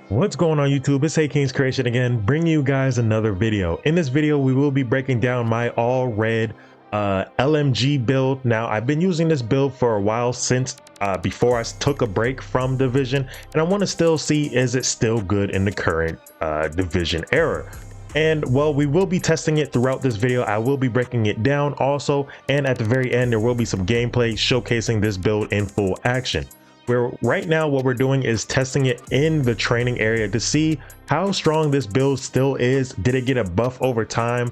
What's going on YouTube? It's AKingsCreation again, bringing you guys another video. In this video, we will be breaking down my all red LMG build. Now, I've been using this build for a while since before I took a break from Division, and I want to still see, is it still good in the current Division era? And well, we will be testing it throughout this video. I will be breaking it down also, and at the very end, there will be some gameplay showcasing this build in full action. Where right now what we're doing is testing it in the training area to see how strong this build still is. Did it get a buff over time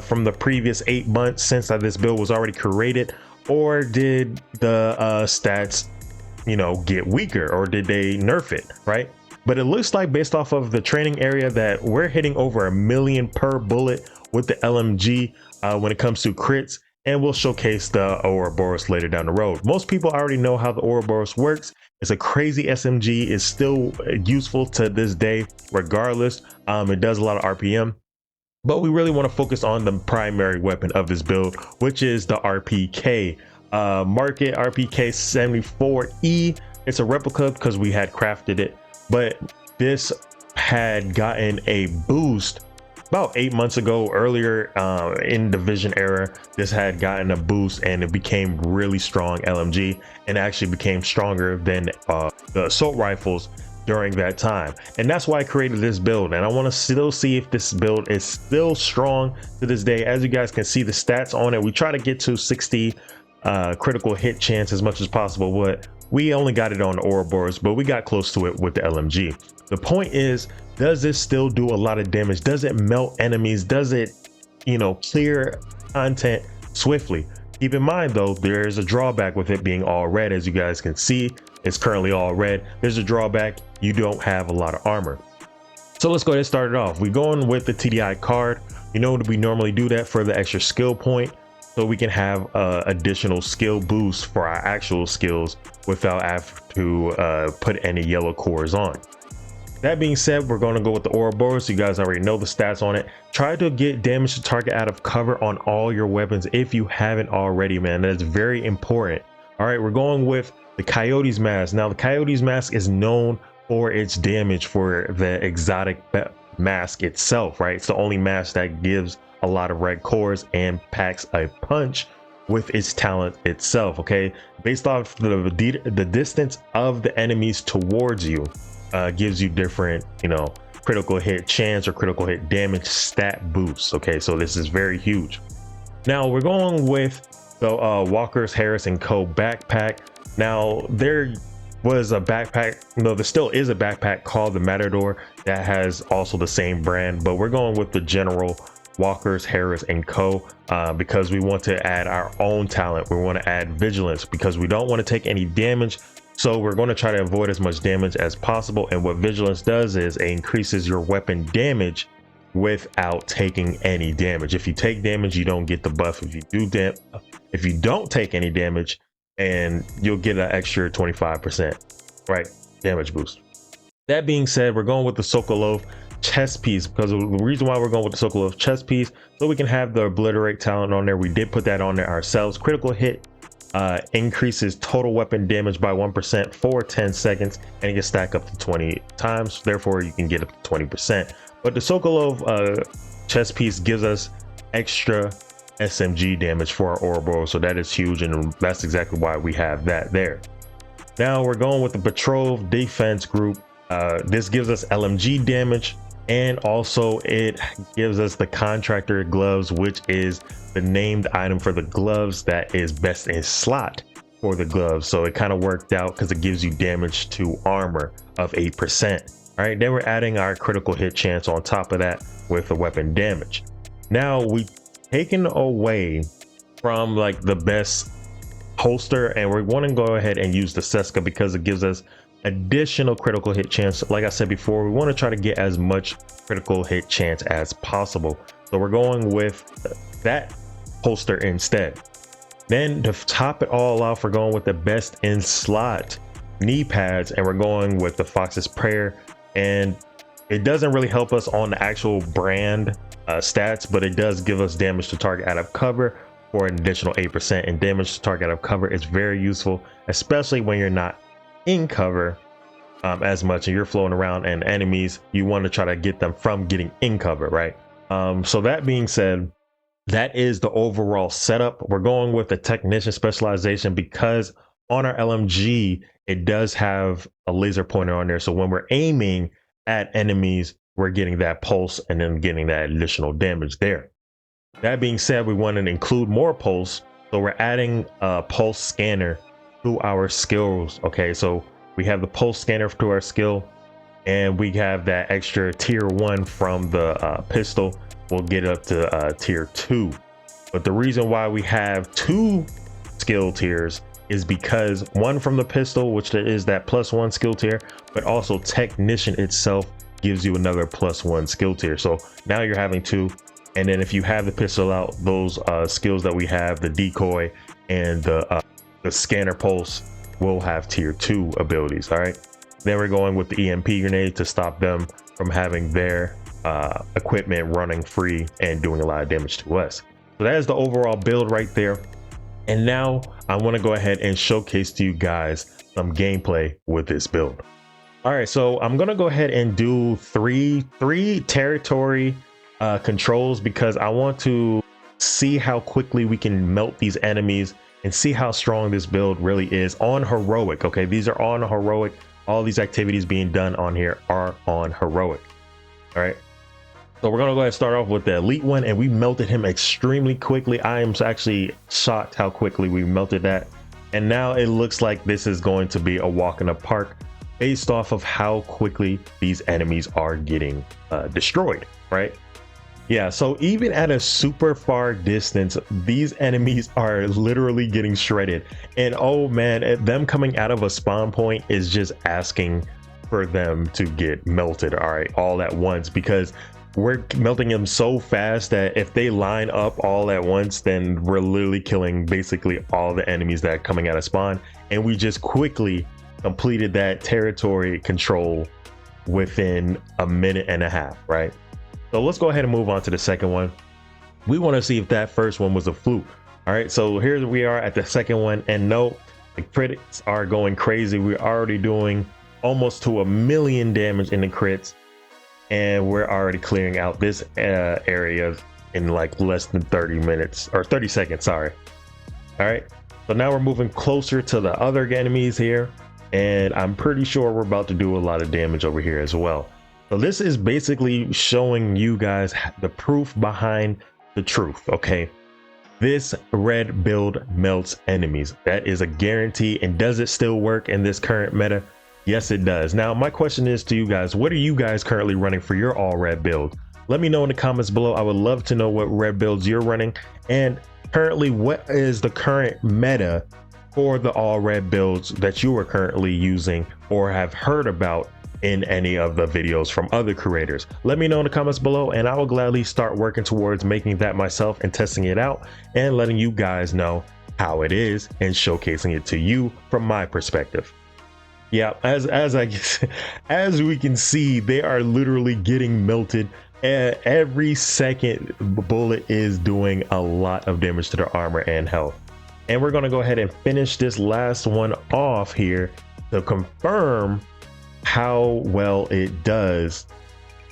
from the previous 8 months since this build was already created, or did the stats, you know, get weaker, or did they nerf it, right? But it looks like, based off of the training area, that we're hitting over 1 million per bullet with the LMG when it comes to crits. And we'll showcase the Ouroboros later down the road. Most people already know how the Ouroboros works. It's a crazy SMG. It's still useful to this day, regardless. It does a lot of RPM, but we really want to focus on the primary weapon of this build, which is the RPK. Market RPK 74E. It's a replica because we had crafted it, but this had gotten a boost about 8 months ago. Earlier in Division era, this had gotten a boost and it became really strong LMG, and actually became stronger than the assault rifles during that time. And that's why I created this build, and I want to still see if this build is still strong to this day. As you guys can see, the stats on it, we try to get to 60 critical hit chance as much as possible, but we only got it on the Ouroboros, but we got close to it with the LMG. The point is, does this still do a lot of damage? Does it melt enemies? Does it, you know, clear content swiftly? Keep in mind though, there's a drawback with it being all red. As you guys can see, it's currently all red. There's a drawback: you don't have a lot of armor. So let's go ahead and start it off. We're going with the TDI card. You know, we normally do that for the extra skill point, so we can have additional skill boost for our actual skills without having to put any yellow cores on. That being said, we're going to go with the Ouroboros. You guys already know the stats on it. Try to get damage to target out of cover on all your weapons if you haven't already, man. That's very important. All right, we're going with the Coyote's mask. Now, the Coyote's mask is known for its damage for the exotic mask itself, right? It's the only mask that gives a lot of red cores and packs a punch with its talent itself. Okay, based off the distance of the enemies towards you, gives you different, you know, critical hit chance or critical hit damage stat boosts. Okay, so this is very huge. Now we're going with the Walker's Harris & Co backpack. Now there was a backpack, no, there still is a backpack called the Matador that has also the same brand, but we're going with the general Walker's Harris & Co because we want to add our own talent. We want to add vigilance because we don't want to take any damage. So we're going to try to avoid as much damage as possible. And what vigilance does is it increases your weapon damage without taking any damage. If you take damage, you don't get the buff. If you don't take any damage, and you'll get an extra 25%, right, damage boost. That being said, we're going with the Sokolov chest piece because the reason why we're going with the Sokolov chest piece, so we can have the obliterate talent on there. We did put that on there ourselves. Critical hit increases total weapon damage by 1% for 10 seconds, and it can stack up to 20 times. Therefore, you can get up to 20%. But the Sokolov chest piece gives us extra SMG damage for our Ouroboros, so that is huge, and that's exactly why we have that there. Now we're going with the Patrol Defense Group. This gives us LMG damage, and also it gives us the Contractor gloves, which is the named item for the gloves that is best in slot for the gloves. So it kind of worked out because it gives you damage to armor of 8%. All right, then we're adding our critical hit chance on top of that with the weapon damage. Now we taken away from like the best holster, and we're going to go ahead and use the Seska because it gives us additional critical hit chance. Like I said before, we want to try to get as much critical hit chance as possible, so we're going with that holster instead. Then to top it all off, we're going with the best in slot knee pads, and we're going with the Fox's Prayer. And it doesn't really help us on the actual brand stats, but it does give us damage to target out of cover for an additional 8%, and damage to target out of cover is very useful, especially when you're not in cover as much, and you're floating around, and enemies, you want to try to get them from getting in cover, right? So that being said, that is the overall setup. We're going with the technician specialization because on our LMG, it does have a laser pointer on there. So when we're aiming at enemies, we're getting that pulse and then getting that additional damage there. That being said, we want to include more pulse. So we're adding a pulse scanner to our skills. Okay, so we have the pulse scanner to our skill, and we have that extra tier 1 from the pistol. We'll get up to tier 2. But the reason why we have 2 skill tiers is because one from the pistol, which is that +1 skill tier, but also technician itself gives you another +1 skill tier. So now you're having 2. And then if you have the pistol out, those skills that we have, the decoy and the scanner pulse, will have tier 2 abilities. All right, then we're going with the EMP grenade to stop them from having their equipment running free and doing a lot of damage to us. So that is the overall build right there. And now I want to go ahead and showcase to you guys some gameplay with this build. All right, so I'm gonna go ahead and do three territory controls because I want to see how quickly we can melt these enemies and see how strong this build really is on heroic. Okay, these are on heroic. All these activities being done on here are on heroic. All right, so we're gonna go ahead and start off with the elite one, and we melted him extremely quickly. I am actually shocked how quickly we melted that, and now it looks like this is going to be a walk in the park based off of how quickly these enemies are getting destroyed, right? Yeah, so even at a super far distance, these enemies are literally getting shredded. And oh man, them coming out of a spawn point is just asking for them to get melted, all right, all at once, because we're melting them so fast that if they line up all at once, then we're literally killing basically all the enemies that are coming out of spawn. And we just quickly completed that territory control within a minute and a half, right? So let's go ahead and move on to the second one. We want to see if that first one was a fluke. All right, so here we are at the second one, and no, the crits are going crazy. We're already doing almost to 1,000,000 damage in the crits, and we're already clearing out this area in like less than 30 minutes or 30 seconds, sorry. All right, so now we're moving closer to the other enemies here, and I'm pretty sure we're about to do a lot of damage over here as well. So this is basically showing you guys the proof behind the truth. Okay, this red build melts enemies. That is a guarantee. And does it still work in this current meta? Yes, it does. Now my question is to you guys, what are you guys currently running for your all red build? Let me know in the comments below. I would love to know what red builds you're running, and currently what is the current meta for the all red builds that you are currently using or have heard about in any of the videos from other creators. Let me know in the comments below, and I will gladly start working towards making that myself and testing it out and letting you guys know how it is and showcasing it to you from my perspective. Yeah, as we can see, they are literally getting melted. Every second bullet is doing a lot of damage to their armor and health. And we're going to go ahead and finish this last one off here to confirm how well it does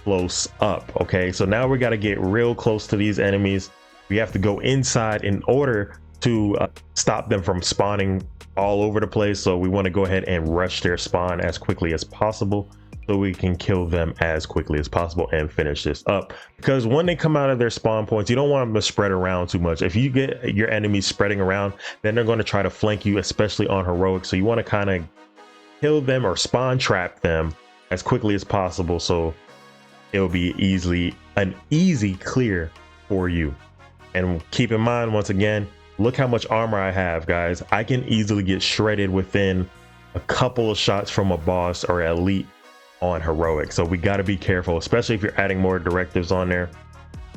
close up. Okay, so now we got to get real close to these enemies. We have to go inside in order to stop them from spawning all over the place. So we want to go ahead and rush their spawn as quickly as possible so we can kill them as quickly as possible and finish this up, because when they come out of their spawn points, you don't want them to spread around too much. If you get your enemies spreading around, then they're going to try to flank you, especially on heroic. So you want to kind of kill them or spawn trap them as quickly as possible, so it'll be an easy clear for you. And keep in mind, once again, look how much armor I have, guys. I can easily get shredded within a couple of shots from a boss or elite on heroic. So we got to be careful, especially if you're adding more directives on there.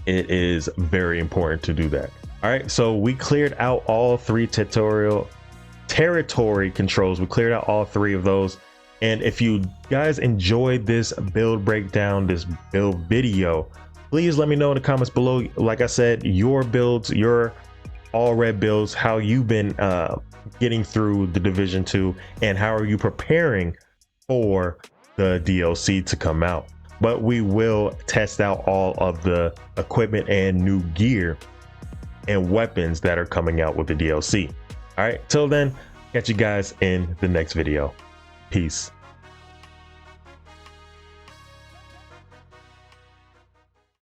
It is very important to do that. All right, so we cleared out all 3 territory controls. We cleared out all 3 of those. And if you guys enjoyed this build breakdown, this build video, please let me know in the comments below. Like I said, your builds, your all red builds, how you've been getting through the Division 2, and how are you preparing for the DLC to come out. But we will test out all of the equipment and new gear and weapons that are coming out with the DLC. All right, till then, catch you guys in the next video. Peace.